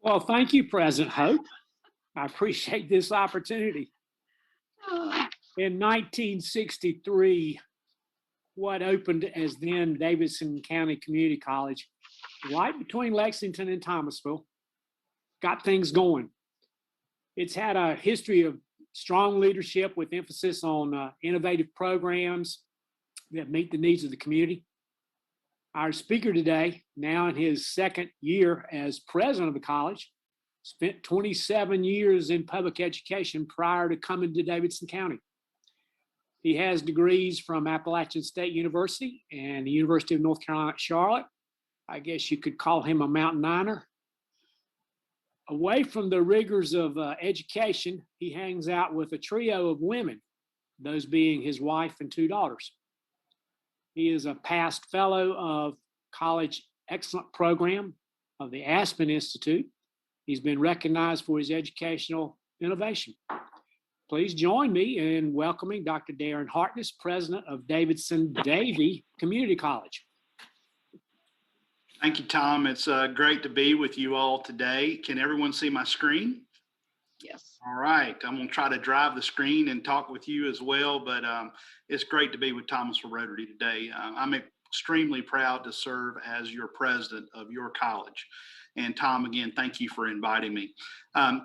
Well, thank you, President Hope. I appreciate this opportunity. In 1963, what opened as then Davidson County Community College, right between Lexington and Thomasville, got things going. It's had a history of strong leadership with emphasis on innovative programs that meet the needs of the community. Our speaker today, now in his second year as president of the college, spent 27 years in public education prior to coming to Davidson County. He has degrees from Appalachian State University and the University of North Carolina at Charlotte. I guess you could call him a mountain niner. Away from the rigors of education, he hangs out with a trio of women, those being his wife and two daughters. He is a past fellow of College Excellent Program of the Aspen Institute. He's been recognized for his educational innovation. Please join me in welcoming Dr. Darrin Hartness, president of Davidson-Davie Community College. Thank you, Tom. It's great to be with you all today. Can everyone see my screen? Yes. All right. I'm going to try to drive the screen and talk with you as well, but it's great to be with Thomasville Rotary today. I'm extremely proud to serve as your president of your college. And Tom, again, thank you for inviting me.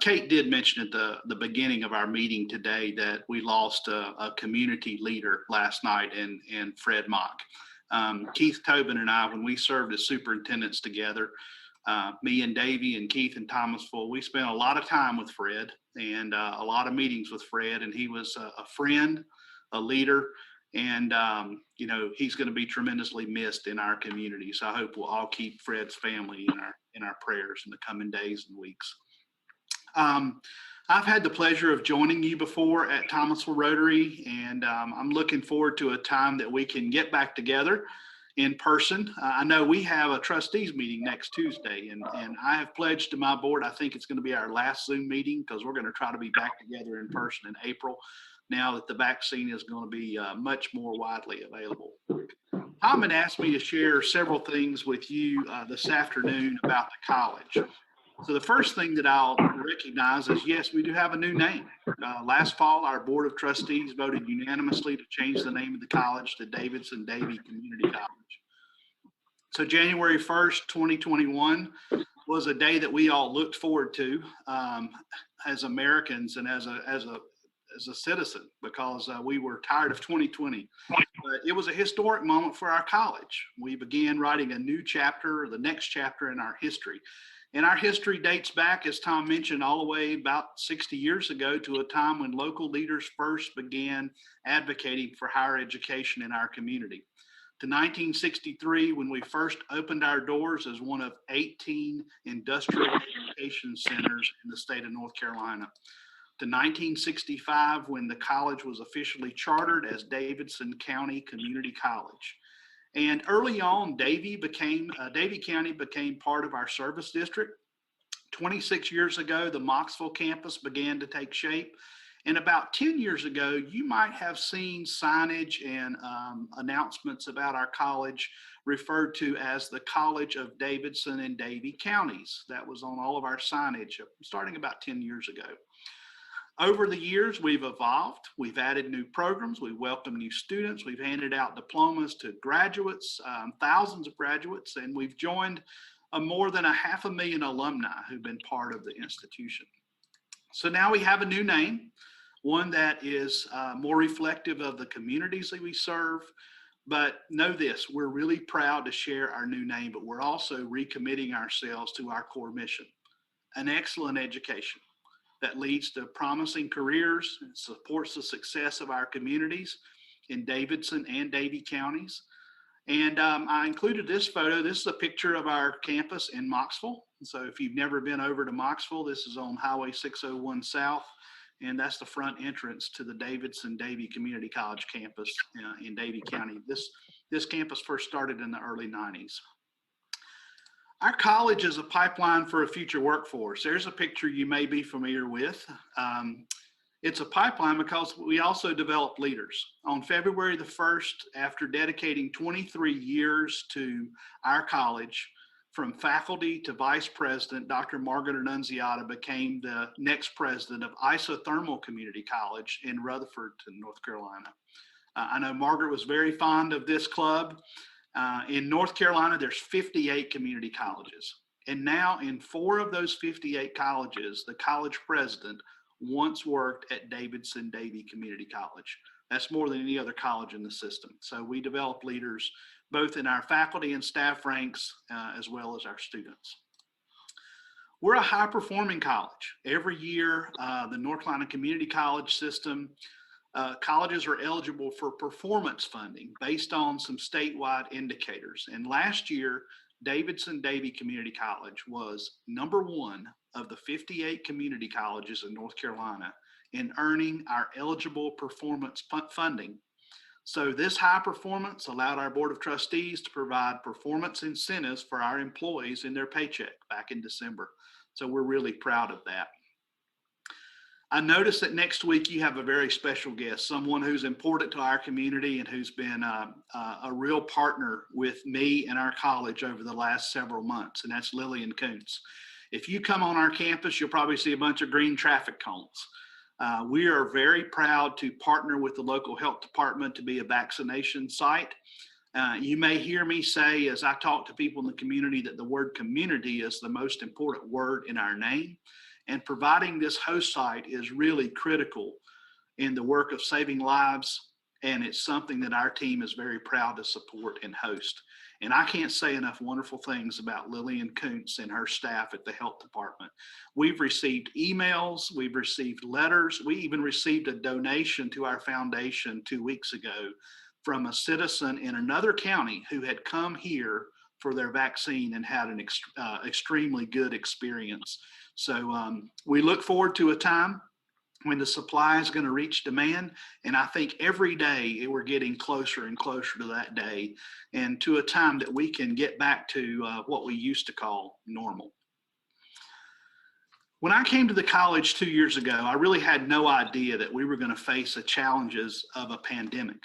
Kate did mention at the beginning of our meeting today that we lost a community leader last night in Fred Mock. Keith Tobin and I, when we served as superintendents together, me and Davey and Keith and Thomasville, we spent a lot of time with Fred and a lot of meetings with Fred, and he was a friend, a leader, and you know, he's going to be tremendously missed in our community. So I hope we'll all keep Fred's family in our prayers in the coming days and weeks. I've had the pleasure of joining you before at Thomasville Rotary, and I'm looking forward to a time that we can get back together in person. I know we have a trustees meeting next Tuesday, and I have pledged to my board, I think it's going to be our last Zoom meeting because we're going to try to be back together in person in April, now that the vaccine is going to be much more widely available. Tom had asked me to share several things with you this afternoon about the college. So the first thing that I'll recognize is, yes, we do have a new name. Last fall, our Board of Trustees voted unanimously to change the name of the college to Davidson-Davie Community College. So January 1st, 2021 was a day that we all looked forward to as Americans and as a citizen, because we were tired of 2020. But it was a historic moment for our college. We began writing a new chapter, the next chapter in our history. And our history dates back, as Tom mentioned, all the way about 60 years ago to a time when local leaders first began advocating for higher education in our community. To 1963, when we first opened our doors as one of 18 industrial education centers in the state of North Carolina. To 1965, when the college was officially chartered as Davidson County Community College. And early on, Davie County became part of our service district. 26 years ago, the Mocksville campus began to take shape. And about 10 years ago, you might have seen signage and announcements about our college referred to as the College of Davidson and Davie Counties. That was on all of our signage starting about 10 years ago. Over the years, we've evolved. We've added new programs. We've welcomed new students. We've handed out diplomas to graduates, thousands of graduates, and we've joined more than 500,000 alumni who've been part of the institution. So now we have a new name, one that is more reflective of the communities that we serve. But know this, we're really proud to share our new name, but we're also recommitting ourselves to our core mission, an excellent education that leads to promising careers and supports the success of our communities in Davidson and Davie counties. And I included this photo. This is a picture of our campus in Mocksville. So if you've never been over to Mocksville, this is on Highway 601 South, and that's the front entrance to the Davidson-Davie Community College campus in Davie County. This campus first started in the early 90s. Our college is a pipeline for a future workforce. There's a picture you may be familiar with. It's a pipeline because we also develop leaders. On February the 1st, after dedicating 23 years to our college, From faculty to vice president, Dr. Margaret Annunziata became the next president of Isothermal Community College in Rutherford, North Carolina. I know Margaret was very fond of this club. In North Carolina, there's 58 community colleges. And now in 4 of those 58 colleges, the college president once worked at Davidson Davie Community College. That's more than any other college in the system. So we develop leaders both in our faculty and staff ranks, as well as our students. We're a high-performing college. Every year, the North Carolina Community College system, colleges are eligible for performance funding based on some statewide indicators. And last year, Davidson Davie Community College was #1 of the 58 community colleges in North Carolina in earning our eligible performance funding. So this high performance allowed our Board of Trustees to provide performance incentives for our employees in their paycheck back in December. So we're really proud of that. I noticed that next week you have a very special guest, someone who's important to our community and who's been a real partner with me and our college over the last several months, and that's Lillian Kuntz. If you come on our campus, you'll probably see a bunch of green traffic cones. We are very proud to partner with the local health department to be a vaccination site. You may hear me say, as I talk to people in the community, that the word community is the most important word in our name. And providing this host site is really critical in the work of saving lives. And it's something that our team is very proud to support and host. And I can't say enough wonderful things about Lillian Kuntz and her staff at the health department. We've received emails, we've received letters, we even received a donation to our foundation 2 weeks ago from a citizen in another county who had come here for their vaccine and had an extremely good experience. So we look forward to a time when the supply is going to reach demand. And I think every day we're getting closer and closer to that day and to a time that we can get back to what we used to call normal. When I came to the college 2 years ago, I really had no idea that we were going to face the challenges of a pandemic.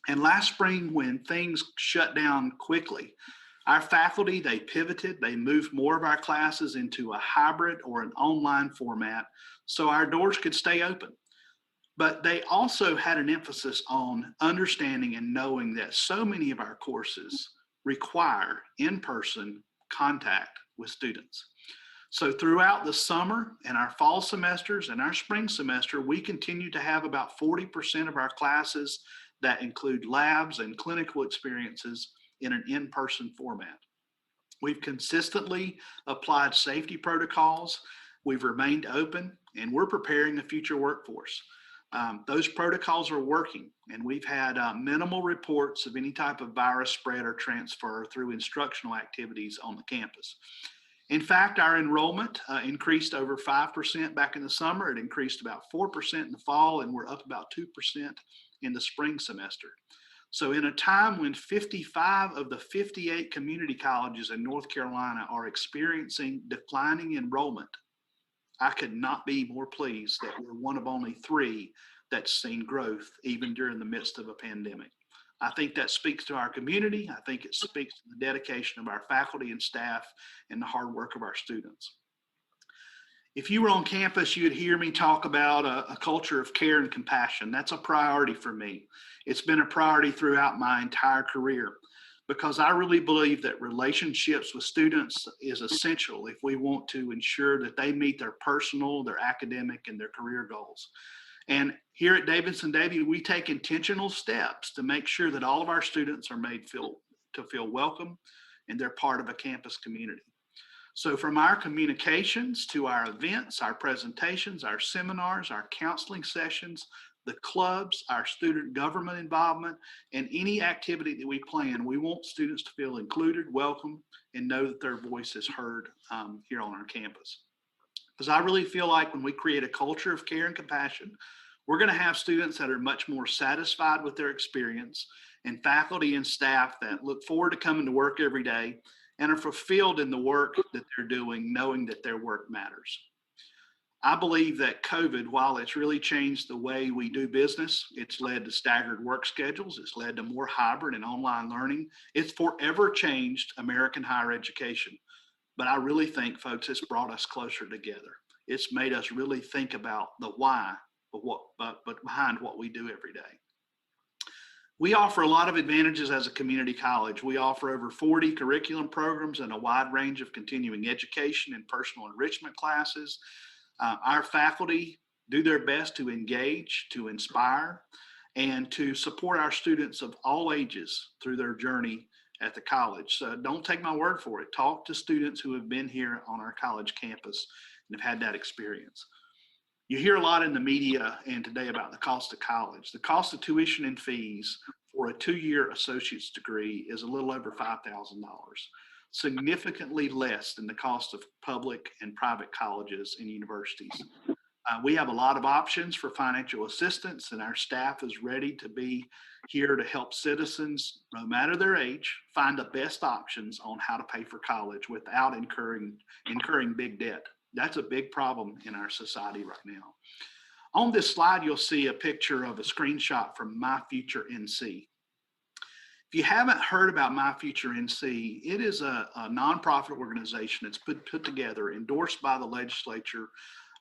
And last spring, when things shut down quickly, our faculty, they pivoted, they moved more of our classes into a hybrid or an online format so our doors could stay open. But they also had an emphasis on understanding and knowing that so many of our courses require in-person contact with students. So throughout the summer and our fall semesters and our spring semester, we continue to have about 40% of our classes that include labs and clinical experiences in an in-person format. We've consistently applied safety protocols. We've remained open, and we're preparing a future workforce. Those protocols are working, and we've had minimal reports of any type of virus spread or transfer through instructional activities on the campus. In fact, our enrollment increased over 5% back in the summer. It increased about 4% in the fall, and we're up about 2% in the spring semester. So in a time when 55 of the 58 community colleges in North Carolina are experiencing declining enrollment, I could not be more pleased that we're one of only 3 that's seen growth even during the midst of a pandemic. I think that speaks to our community. I think it speaks to the dedication of our faculty and staff and the hard work of our students. If you were on campus, you'd hear me talk about a culture of care and compassion. That's a priority for me. It's been a priority throughout my entire career because I really believe that relationships with students is essential if we want to ensure that they meet their personal, their academic, and their career goals. And here at Davidson Davie, we take intentional steps to make sure that all of our students are made to feel welcome and they're part of a campus community. So from our communications to our events, our presentations, our seminars, our counseling sessions, the clubs, our student government involvement, and any activity that we plan, we want students to feel included, welcome, and know that their voice is heard here on our campus. Because I really feel like when we create a culture of care and compassion, we're going to have students that are much more satisfied with their experience and faculty and staff that look forward to coming to work every day and are fulfilled in the work that they're doing, knowing that their work matters. I believe that COVID, while it's really changed the way we do business, it's led to staggered work schedules, it's led to more hybrid and online learning. It's forever changed American higher education. But I really think, folks, it's brought us closer together. It's made us really think about the why of but behind what we do every day. We offer a lot of advantages as a community college. We offer over 40 curriculum programs and a wide range of continuing education and personal enrichment classes. Our faculty do their best to engage, to inspire, and to support our students of all ages through their journey at the college. So don't take my word for it. Talk to students who have been here on our college campus and have had that experience. You hear a lot in the media and today about the cost of college. The cost of tuition and fees for a 2-year associate's degree is a little over $5,000, significantly less than the cost of public and private colleges and universities. We have a lot of options for financial assistance, and our staff is ready to be here to help citizens, no matter their age, find the best options on how to pay for college without incurring big debt. That's a big problem in our society right now. On this slide, you'll see a picture of a screenshot from My Future NC. If you haven't heard about My Future NC, it is a nonprofit organization that's put together, endorsed by the legislature.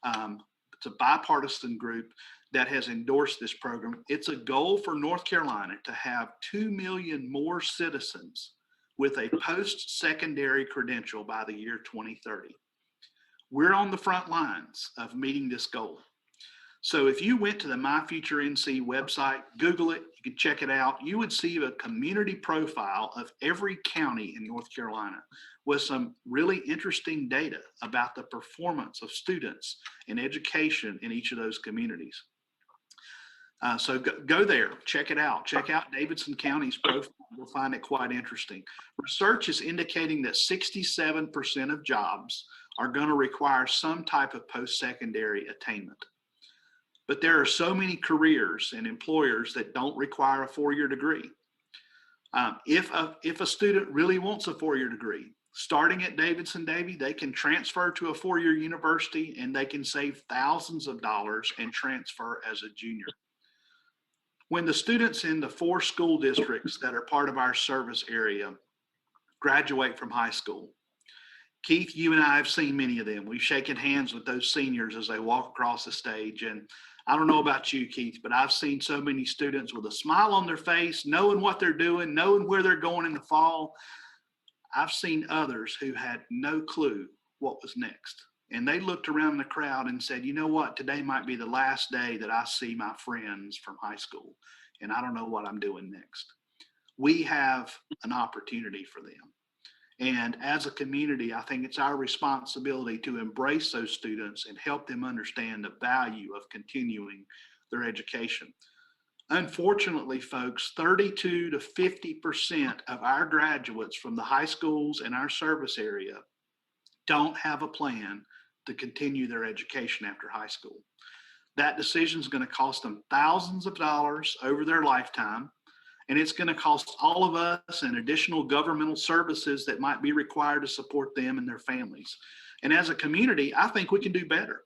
It's a bipartisan group that has endorsed this program. It's a goal for North Carolina to have 2 million more citizens with a post-secondary credential by the year 2030. We're on the front lines of meeting this goal. So if you went to the My Future NC website, Google it, you can check it out, you would see a community profile of every county in North Carolina with some really interesting data about the performance of students in education in each of those communities. So go there, check it out. Check out Davidson County's profile. You'll find it quite interesting. Research is indicating that 67% of jobs are going to require some type of post-secondary attainment. But there are so many careers and employers that don't require a 4-year degree. If a student really wants a 4-year degree, starting at Davidson-Davie, they can transfer to a 4-year university and they can save thousands of dollars and transfer as a junior. When the students in the 4 school districts that are part of our service area graduate from high school, Keith, you and I have seen many of them. We've shaken hands with those seniors as they walk across the stage. And I don't know about you, Keith, but I've seen so many students with a smile on their face, knowing what they're doing, knowing where they're going in the fall. I've seen others who had no clue what was next. And they looked around the crowd and said, you know what, today might be the last day that I see my friends from high school, and I don't know what I'm doing next. We have an opportunity for them. And as a community, I think it's our responsibility to embrace those students and help them understand the value of continuing their education. Unfortunately, folks, 32 to 50% of our graduates from the high schools in our service area don't have a plan to continue their education after high school. That decision is going to cost them thousands of dollars over their lifetime. And it's going to cost all of us and additional governmental services that might be required to support them and their families. And as a community, I think we can do better.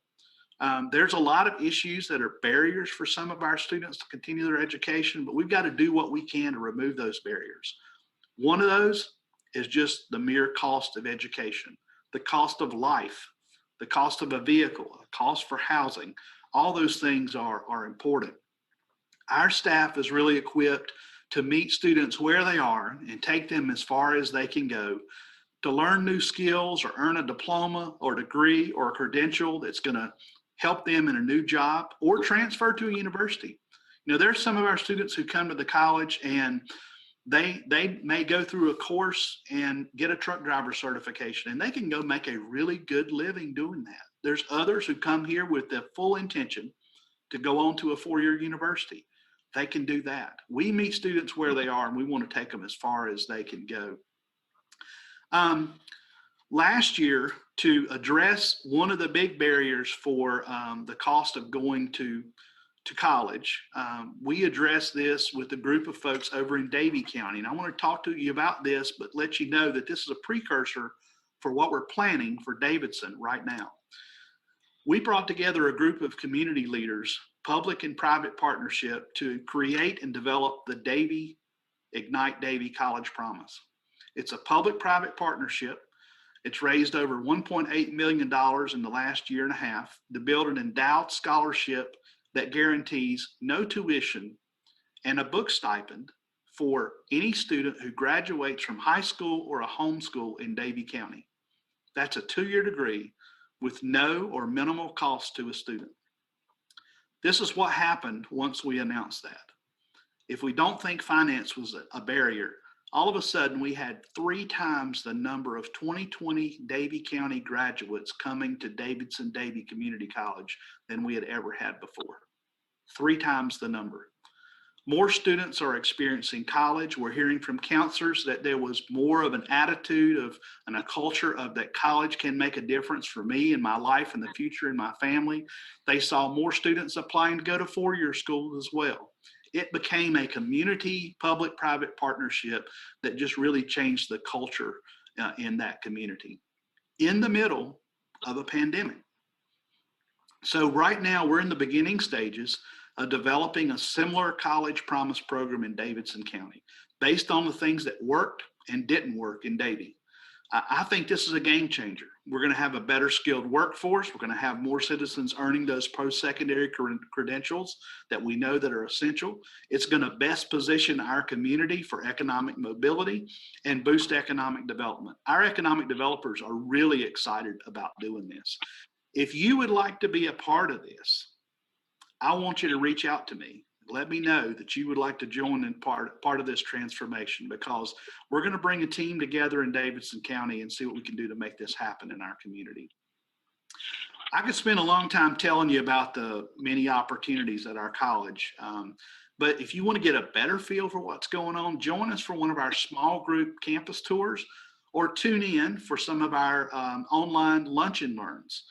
There's a lot of issues that are barriers for some of our students to continue their education, but we've got to do what we can to remove those barriers. One of those is just the mere cost of education, the cost of life, the cost of a vehicle, a cost for housing. All those things are important. Our staff is really equipped to meet students where they are and take them as far as they can go to learn new skills or earn a diploma or degree or a credential that's going to help them in a new job or transfer to a university. You know, there's some of our students who come to the college and they may go through a course and get a truck driver certification, and they can go make a really good living doing that. There's others who come here with the full intention to go on to a 4-year university. They can do that. We meet students where they are, and we want to take them as far as they can go. Last year, to address one of the big barriers for the cost of going to college, we addressed this with a group of folks over in Davie County. And I want to talk to you about this, but let you know that this is a precursor for what we're planning for Davidson right now. We brought together a group of community leaders, public and private partnership, to create and develop the Ignite Davie College Promise. It's a public-private partnership. It's raised over $1.8 million in the last year and a half to build an endowed scholarship that guarantees no tuition and a book stipend for any student who graduates from high school or a homeschool in Davie County. That's a 2-year degree with no or minimal cost to a student. This is what happened once we announced that. If we don't think finance was a barrier, all of a sudden we had 3 times the number of 2020 Davie County graduates coming to Davidson-Davie Community College than we had ever had before. 3 times the number. More students are experiencing college. We're hearing from counselors that there was more of an attitude of and a culture of that college can make a difference for me and my life and the future and my family. They saw more students applying to go to 4-year school as well. It became a community public-private partnership that just really changed the culture in that community in the middle of a pandemic. So right now we're in the beginning stages of developing a similar college promise program in Davidson County based on the things that worked and didn't work in Davie. I think this is a game changer. We're going to have a better skilled workforce. We're going to have more citizens earning those post-secondary credentials that we know that are essential. It's going to best position our community for economic mobility and boost economic development. Our economic developers are really excited about doing this. If you would like to be a part of this, I want you to reach out to me. Let me know that you would like to join in part of this transformation, because we're going to bring a team together in Davidson County and see what we can do to make this happen in our community. I could spend a long time telling you about the many opportunities at our college, but if you want to get a better feel for what's going on, join us for one of our small group campus tours, or tune in for some of our online lunch and learns.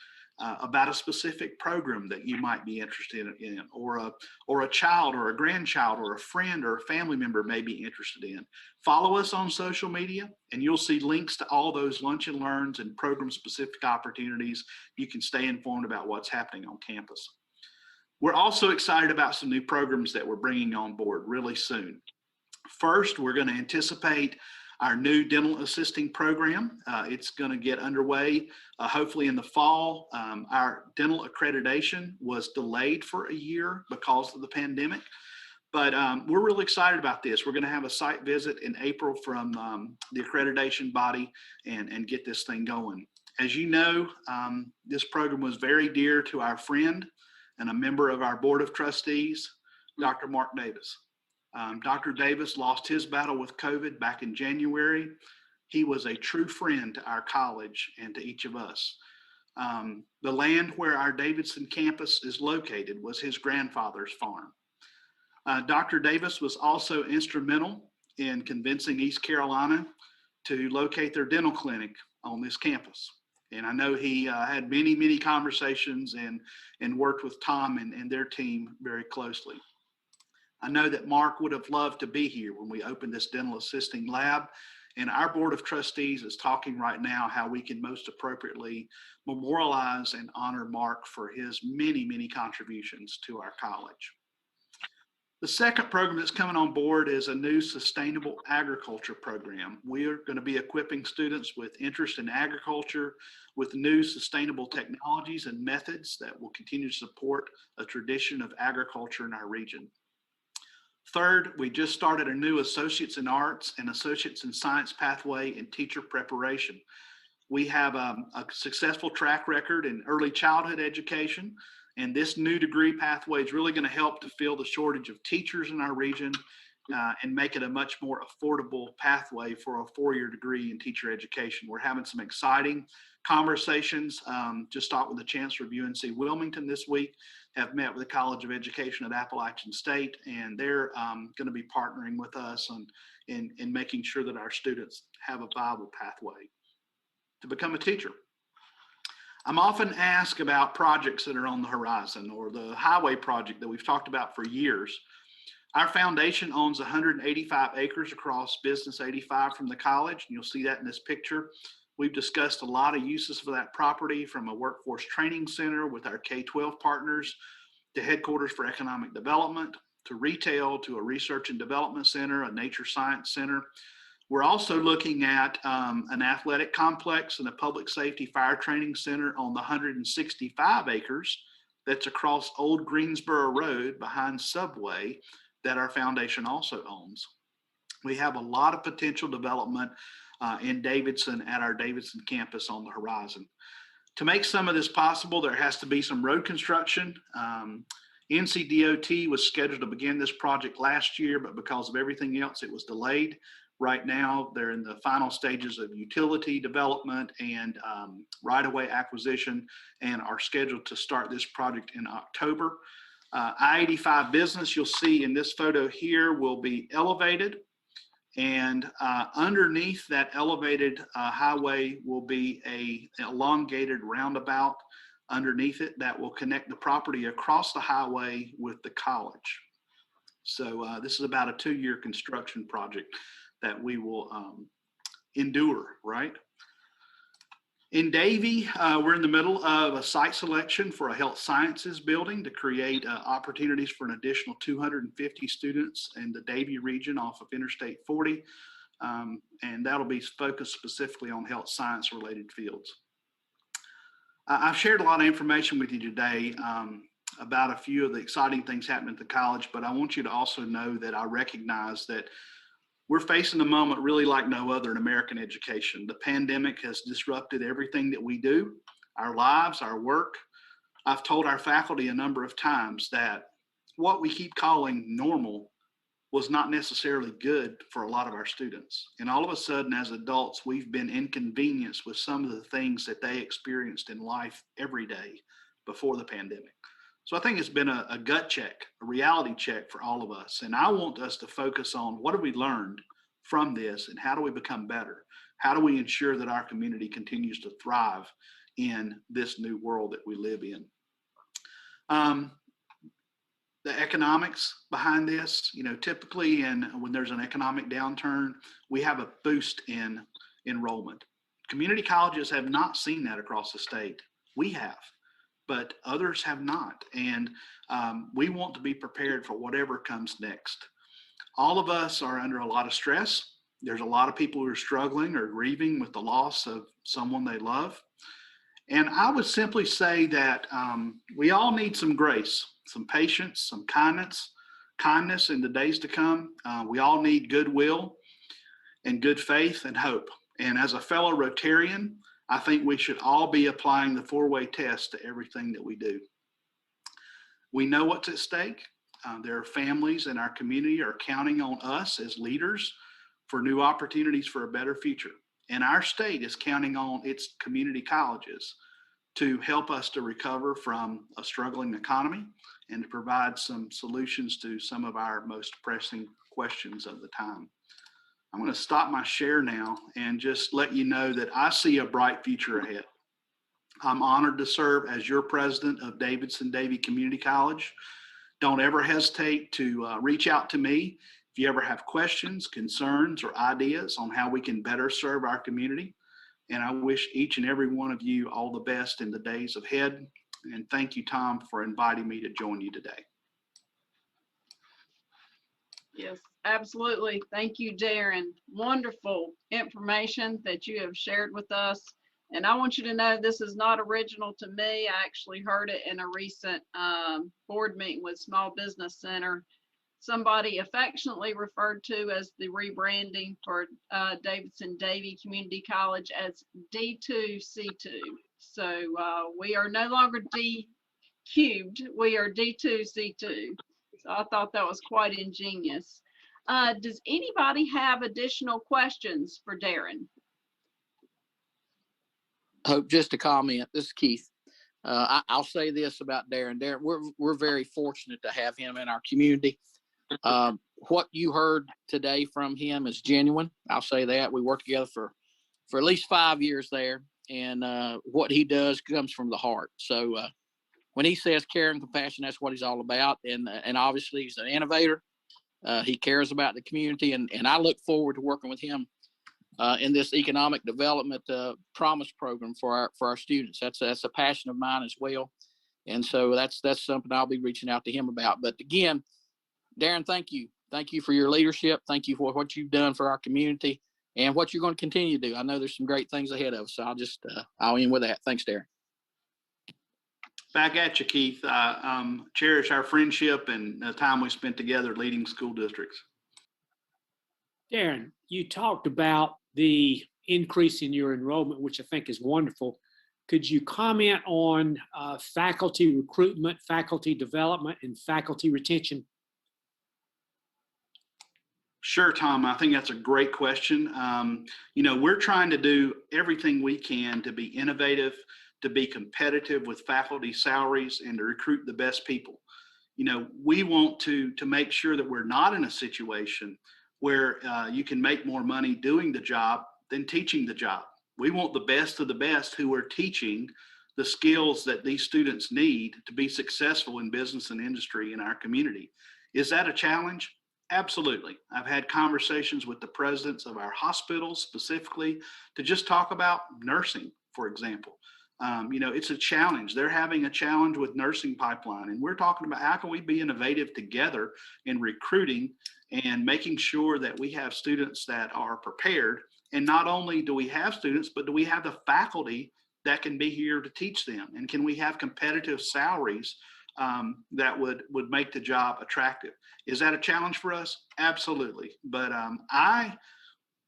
About a specific program that you might be interested in, or a child or a grandchild or a friend or a family member may be interested in. Follow us on social media and you'll see links to all those lunch and learns and program specific opportunities. You can stay informed about what's happening on campus. We're also excited about some new programs that we're bringing on board really soon. First, we're going to anticipate our new dental assisting program. It's going to get underway hopefully in the fall. Our dental accreditation was delayed for a year because of the pandemic, but we're really excited about this. We're going to have a site visit in April from the accreditation body and get this thing going. As you know, this program was very dear to our friend and a member of our board of trustees, Dr. Mark Davis. Dr. Davis lost his battle with COVID back in January. He was a true friend to our college and to each of us. The land where our Davidson campus is located was his grandfather's farm. Dr. Davis was also instrumental in convincing East Carolina to locate their dental clinic on this campus. And I know he had many, many conversations and worked with Tom and their team very closely. I know that Mark would have loved to be here when we opened this dental assisting lab, and our board of trustees is talking right now how we can most appropriately memorialize and honor Mark for his many, many contributions to our college. The second program that's coming on board is a new sustainable agriculture program. We are going to be equipping students with interest in agriculture with new sustainable technologies and methods that will continue to support a tradition of agriculture in our region. Third, we just started a new Associates in Arts and Associates in Science pathway in teacher preparation. We have a successful track record in early childhood education, and this new degree pathway is really going to help to fill the shortage of teachers in our region and make it a much more affordable pathway for a 4-year degree in teacher education. We're having some exciting conversations. Just talked with the Chancellor of UNC Wilmington this week, have met with the College of Education at Appalachian State, and they're going to be partnering with us in making sure that our students have a viable pathway to become a teacher. I'm often asked about projects that are on the horizon, or the highway project that we've talked about for years. Our foundation owns 185 acres across Business 85 from the college, and you'll see that in this picture. We've discussed a lot of uses for that property, from a workforce training center with our K-12 partners to headquarters for economic development, to retail, to a research and development center, a nature science center. We're also looking at an athletic complex and a public safety fire training center on the 165 acres that's across Old Greensboro Road behind Subway that our foundation also owns. We have a lot of potential development in Davidson at our Davidson campus on the horizon. To make some of this possible, there has to be some road construction. NCDOT was scheduled to begin this project last year, but because of everything else, it was delayed. Right now, they're in the final stages of utility development and right-of-way acquisition, and are scheduled to start this project in October. I-85 business, you'll see in this photo here, will be elevated, and underneath that elevated highway will be an elongated roundabout underneath it that will connect the property across the highway with the college. So this is about a 2-year construction project that we will endure, right? In Davie, we're in the middle of a site selection for a health sciences building to create opportunities for an additional 250 students in the Davie region off of Interstate 40. And that'll be focused specifically on health science related fields. I've shared a lot of information with you today about a few of the exciting things happening at the college, but I want you to also know that I recognize that we're facing a moment really like no other in American education. The pandemic has disrupted everything that we do, our lives, our work. I've told our faculty a number of times that what we keep calling normal was not necessarily good for a lot of our students. And all of a sudden, as adults, we've been inconvenienced with some of the things that they experienced in life every day before the pandemic. So I think it's been a gut check, a reality check for all of us. And I want us to focus on what have we learned from this and how do we become better? How do we ensure that our community continues to thrive in this new world that we live in? The economics behind this, typically when there's an economic downturn, we have a boost in enrollment. Community colleges have not seen that across the state. We have, but others have not. And we want to be prepared for whatever comes next. All of us are under a lot of stress. There's a lot of people who are struggling or grieving with the loss of someone they love. And I would simply say that we all need some grace, some patience, some kindness in the days to come. We all need goodwill and good faith and hope. And as a fellow Rotarian, I think we should all be applying the 4-way test to everything that we do. We know what's at stake. There are families in our community are counting on us as leaders for new opportunities for a better future. And our state is counting on its community colleges to help us to recover from a struggling economy and to provide some solutions to some of our most pressing questions of the time. I'm going to stop my share now and just let you know that I see a bright future ahead. I'm honored to serve as your president of Davidson-Davie Community College. Don't ever hesitate to reach out to me if you ever have questions, concerns, or ideas on how we can better serve our community. And I wish each and every one of you all the best in the days ahead. And thank you, Tom, for inviting me to join you today. Yes, absolutely. Thank you, Darrin. Wonderful information that you have shared with us. And I want you to know this is not original to me. I actually heard it in a recent board meeting with Small Business Center. Somebody affectionately referred to as the rebranding for Davidson-Davie Community College as D2C2. So we are no longer D cubed, we are D2C2. So I thought that was quite ingenious. Does anybody have additional questions for Darrin? Hope, just a comment. This is Keith. I'll say this about Darrin. Darrin, we're very fortunate to have him in our community. What you heard today from him is genuine. I'll say that. We worked together for at least 5 years there, and what he does comes from the heart. So when he says care and compassion, that's what he's all about. And obviously he's an innovator. He cares about the community, and I look forward to working with him in this economic development promise program for our students. That's a passion of mine as well. And so that's something I'll be reaching out to him about. But again, Darrin, thank you. Thank you for your leadership. Thank you for what you've done for our community and what you're going to continue to do. I know there's some great things ahead of us. So I'll end with that. Thanks, Darrin. Back at you, Keith. Cherish our friendship and the time we spent together leading school districts. Darrin, you talked about the increase in your enrollment, which I think is wonderful. Could you comment on faculty recruitment, faculty development, and faculty retention? Sure, Tom. I think that's a great question. We're trying to do everything we can to be innovative, to be competitive with faculty salaries, and to recruit the best people. We want to make sure that we're not in a situation where you can make more money doing the job than teaching the job. We want the best of the best who are teaching the skills that these students need to be successful in business and industry in our community. Is that a challenge? Absolutely. I've had conversations with the presidents of our hospitals specifically to just talk about nursing, for example. It's a challenge. They're having a challenge with nursing pipeline, and we're talking about how can we be innovative together in recruiting and making sure that we have students that are prepared. And not only do we have students, but do we have the faculty that can be here to teach them? And can we have competitive salaries that would make the job attractive? Is that a challenge for us? Absolutely. But I,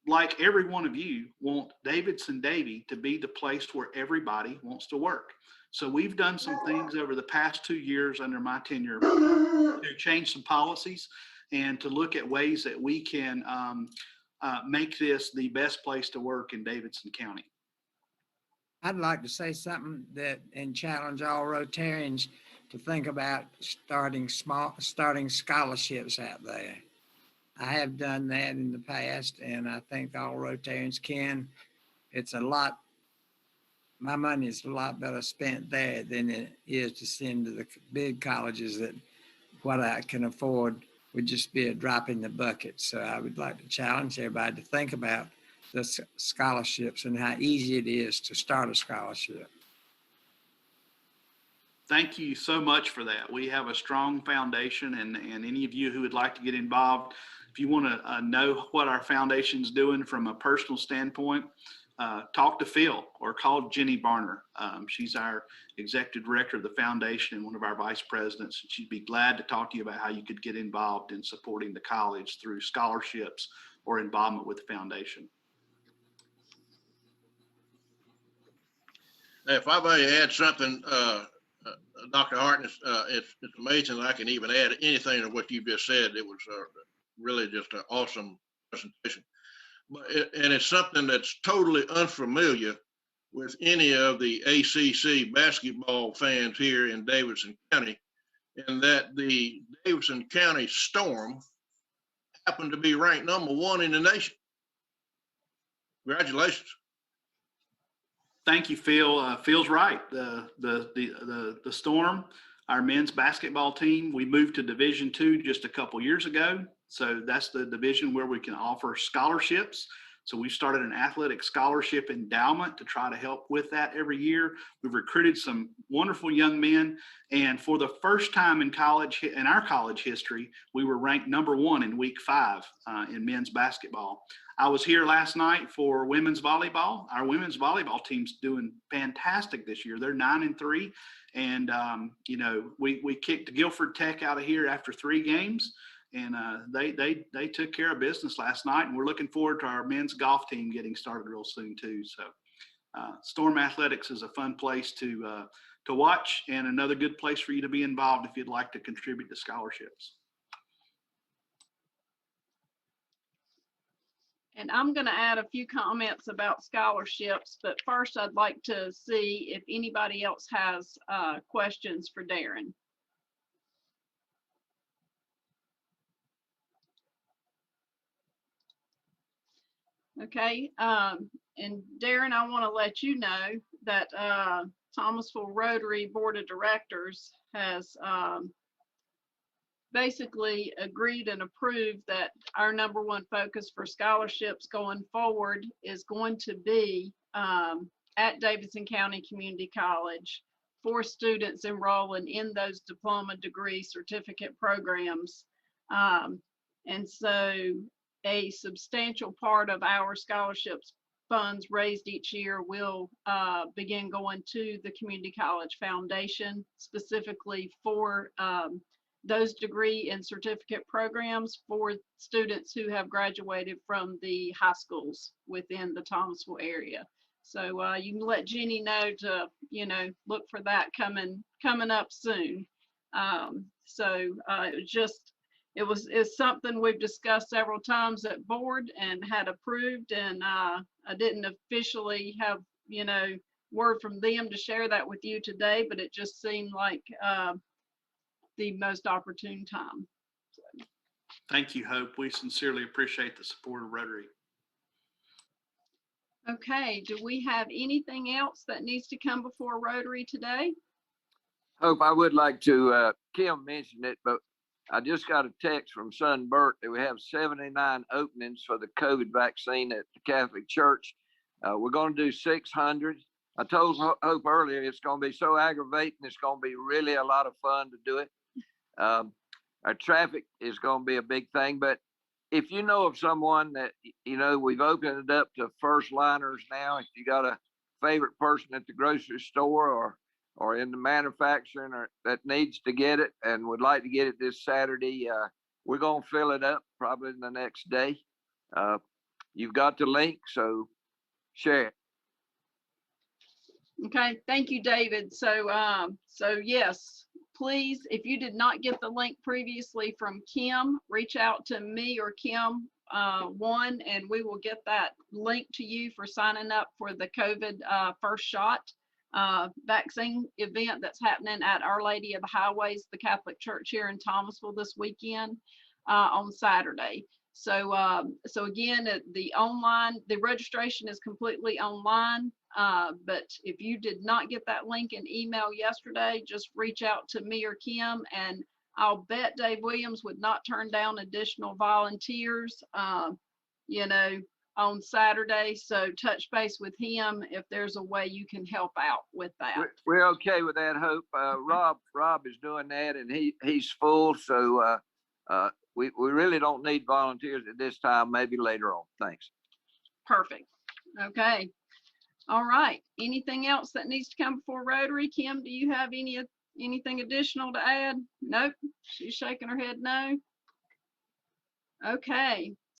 like every one of you, want Davidson-Davie to be the place where everybody wants to work. So we've done some things over the past 2 years under my tenure to change some policies and to look at ways that we can make this the best place to work in Davidson County. I'd like to say something and challenge all Rotarians to think about starting scholarships out there. I have done that in the past, and I think all Rotarians can. My money is a lot better spent there than it is to send to the big colleges that what I can afford would just be a drop in the bucket. So I would like to challenge everybody to think about the scholarships and how easy it is to start a scholarship. Thank you so much for that. We have a strong foundation, and any of you who would like to get involved, if you want to know what our foundation's doing from a personal standpoint, talk to Phil or call Jenny Barner. She's our executive director of the foundation and one of our vice presidents. She'd be glad to talk to you about how you could get involved in supporting the college through scholarships or involvement with the foundation. If I may add something, Dr. Hartness, it's amazing that I can even add anything to what you just said. It was really just an awesome presentation. And it's something that's totally unfamiliar with any of the ACC basketball fans here in Davidson County, and that the Davidson County Storm happened to be ranked #1 in the nation. Congratulations. Thank you, Phil. Phil's right. The Storm, our men's basketball team, we moved to Division II just a couple years ago. So that's the division where we can offer scholarships. So we started an athletic scholarship endowment to try to help with that every year. We've recruited some wonderful young men. And for the first time in our college history, we were ranked #1 in week 5 in men's basketball. I was here last night for women's volleyball. Our women's volleyball team's doing fantastic this year. They're 9-3. And, we kicked Guilford Tech out of here after 3 games. And they took care of business last night, and we're looking forward to our men's golf team getting started real soon too. So Storm Athletics is a fun place to watch, and another good place for you to be involved if you'd like to contribute to scholarships. And I'm going to add a few comments about scholarships, but first I'd like to see if anybody else has questions for Darrin. Okay, and Darrin, I want to let you know that Thomasville Rotary Board of Directors has basically agreed and approved that our number one focus for scholarships going forward is going to be at Davidson County Community College for students enrolling in those diploma, degree, certificate programs. And so a substantial part of our scholarships funds raised each year will begin going to the Community College Foundation, specifically for those degree and certificate programs for students who have graduated from the high schools within the Thomasville area. So you can let Jenny know to, look for that coming up soon. It's something we've discussed several times at board and had approved, and I didn't officially have, word from them to share that with you today, but it just seemed like the most opportune time. Thank you, Hope. We sincerely appreciate the support of Rotary. Okay, do we have anything else that needs to come before Rotary today? Hope, I would like to, Kim mentioned it, but I just got a text from son Bert that we have 79 openings for the COVID vaccine at the Catholic Church. We're going to do 600. I told Hope earlier, it's going to be so aggravating. It's going to be really a lot of fun to do it. Our traffic is going to be a big thing, but if you know of someone that, we've opened it up to first liners now. If you got a favorite person at the grocery store or in the manufacturing or that needs to get it and would like to get it this Saturday, we're going to fill it up probably the next day. You've got the link, so share it. Okay, thank you, David. So yes, please, if you did not get the link previously from Kim, reach out to me or Kim and we will get that link to you for signing up for the COVID first shot vaccine event that's happening at Our Lady of the Highways, the Catholic Church here in Thomasville this weekend on Saturday. So again, the registration is completely online. But if you did not get that link in email yesterday, just reach out to me or Kim, and I'll bet Dave Williams would not turn down additional volunteers, on Saturday. So touch base with him if there's a way you can help out with that. We're okay with that, Hope. Rob is doing that, and he's full. So we really don't need volunteers at this time, maybe later on. Thanks. Perfect. Okay. All right. Anything else that needs to come before Rotary? Kim, do you have anything additional to add? Nope. She's shaking her head no. Okay.